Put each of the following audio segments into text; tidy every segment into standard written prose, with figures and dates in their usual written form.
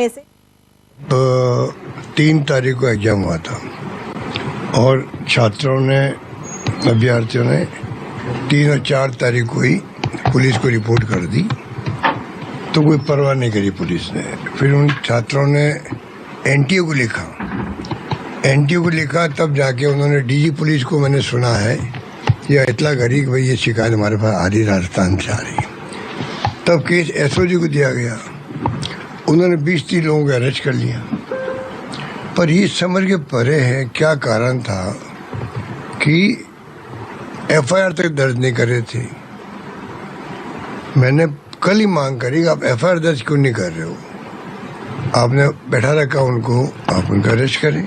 से 3 तारीख को एग्जाम हुआ था और छात्रों ने, अभ्यर्थियों ने 3 और 4 तारीख को ही पुलिस को रिपोर्ट कर दी, तो कोई परवाह नहीं करी पुलिस ने। फिर उन छात्रों ने एनटीओ को लिखा, तब जाके उन्होंने डीजी पुलिस को, मैंने सुना है या इतला करी कि भाई ये शिकायत हमारे पास आ रही, राजस्थान से आ रही। तब केस एसओजी को दिया गया, उन्होंने 20-30 लोगों को अरेस्ट कर लिया। पर ये समझ के परे है क्या कारण था कि एफआईआर तक दर्ज नहीं कर रहे थे। मैंने कल ही मांग करी कि आप एफआईआर दर्ज क्यों नहीं कर रहे हो, आपने बैठा रखा उनको, आप उनका अरेस्ट करें,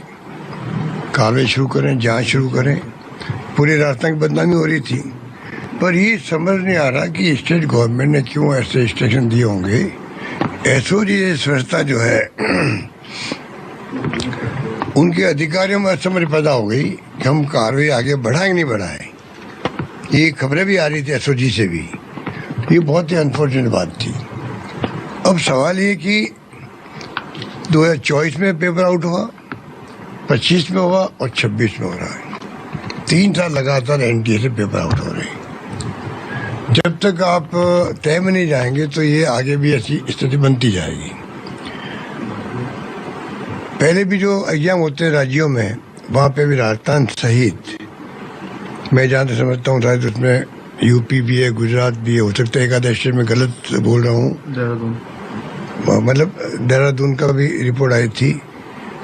कार्रवाई शुरू करें, जांच शुरू करें। पूरी राजस्थान की बदनामी हो रही थी। पर ये समझ नहीं आ रहा कि स्टेट गवर्नमेंट ने क्यों ऐसे इंस्ट्रक्शन दिए होंगे। एसओजी संस्था जो है उनके अधिकारियों में असमझ पैदा हो गई कि हम कार्रवाई आगे बढ़ाएं नहीं बढ़ाएं। ये खबरें भी आ रही थी एसओजी से भी, ये बहुत ही अनफॉर्चुनेट बात थी। अब सवाल ये कि 2024 में पेपर आउट हुआ, 25 में हुआ और 26 में हो रहा है। 3 साल लगातार एनटीए से पेपर आउट हो रहे हैं। जब तक आप तय में नहीं जाएंगे तो ये आगे भी ऐसी स्थिति बनती जाएगी। पहले भी जो एग्जाम होते हैं राज्यों में, वहाँ पे भी राजस्थान सहित मैं जहाँ तक समझता हूँ शायद उसमें यूपी भी है, गुजरात भी है, हो सकता है एक आधा स्टेट में गलत बोल रहा हूँ, मतलब देहरादून का भी रिपोर्ट आई थी,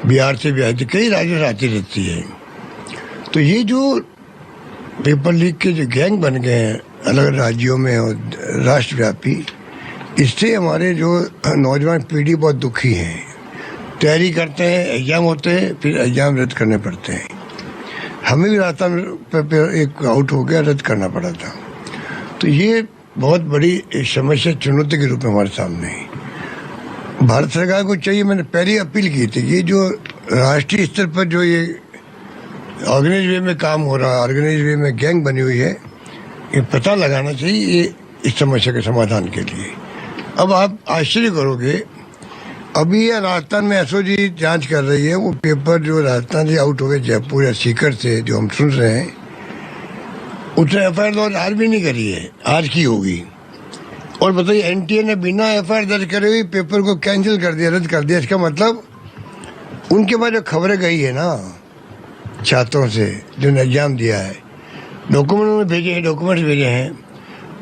बिहार से भी आई थी, कई राज्यों से आती रहती है। तो ये जो पेपर लीक के जो गैंग बन गए हैं अलग राज्यों में और राष्ट्रव्यापी, इससे हमारे जो नौजवान पीढ़ी बहुत दुखी है। तैयारी करते हैं, एग्जाम होते हैं, फिर एग्जाम रद्द करने पड़ते हैं। हमें भी रास्ता में एक आउट हो गया, रद्द करना पड़ा था। तो ये बहुत बड़ी समस्या, चुनौती के रूप में हमारे सामने है। भारत सरकार को चाहिए, मैंने पहले अपील की थी कि जो राष्ट्रीय स्तर पर जो ये ऑर्गेनाइज वे में काम हो रहा है, ऑर्गेनाइज वे में गैंग बनी हुई है, ये पता लगाना चाहिए ये इस समस्या के समाधान के लिए। अब आप आश्चर्य करोगे, अभी ये राजस्थान में एसओजी जांच कर रही है, वो पेपर जो राजस्थान से आउट हो गए, जयपुर या सीकर से, जो हम सुन रहे हैं, उसने एफआईआर दर्ज आज भी नहीं करी है, आज की होगी। और बताइए एनटीए ने बिना एफआईआर दर्ज करे हुए पेपर को कैंसिल कर दिया, रद्द कर दिया। इसका मतलब उनके पास जो खबरें गई है ना छात्रों से जिन्होंने एग्जाम दिया है, डॉक्यूमेंट उन्होंने भेजे हैं, डॉक्यूमेंट्स भेजे हैं,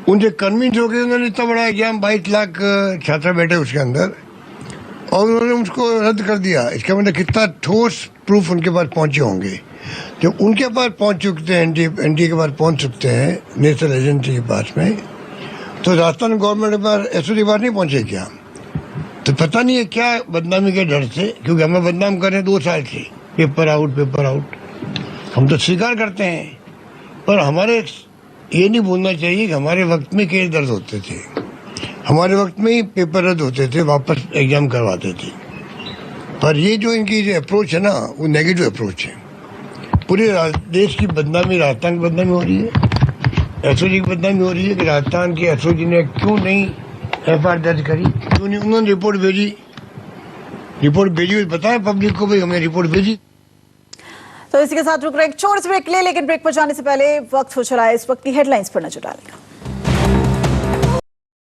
उनसे कन्विंस हो गए। उन्होंने इतना बड़ा एग्जाम, 22 लाख छात्र बैठे उसके अंदर, और उन्होंने उसको रद्द कर दिया। इसका मतलब कितना ठोस प्रूफ उनके पास पहुंचे होंगे। जब उनके पास पहुंच चुकते हैं, एनटीए के पास पहुंच चुकते हैं, नेशनल एजेंसी के पास में, तो राजस्थान गवर्नमेंट के पास एसओजी के पास नहीं पहुंचे क्या? तो पता नहीं है क्या बदनामी के डर से, क्योंकि हमें बदनाम कर रहे हैं 2 साल से, पेपर आउट। हम तो स्वीकार करते हैं, पर हमारे ये नहीं भूलना चाहिए कि हमारे वक्त में केस दर्ज होते थे, हमारे वक्त में ही पेपर रद्द होते थे, वापस एग्जाम करवाते थे। पर ये जो इनकी जो अप्रोच है ना, वो नेगेटिव अप्रोच है। पूरे देश की बदनामी, राजस्थान की बदनामी हो रही है, एसओजी की बदनामी हो रही है कि राजस्थान की एसओजी ने क्यों नहीं एफआईआर दर्ज करी, क्यों नहीं उन्होंने रिपोर्ट भेजी हुई, बताया पब्लिक को भाई हमने रिपोर्ट भेजी। तो इसी के साथ रुक रहे एक छोटे से ब्रेक ले, लेकिन ब्रेक पर जाने से पहले वक्त हो चला है इस वक्त की हेडलाइंस पर नजर डालेगा।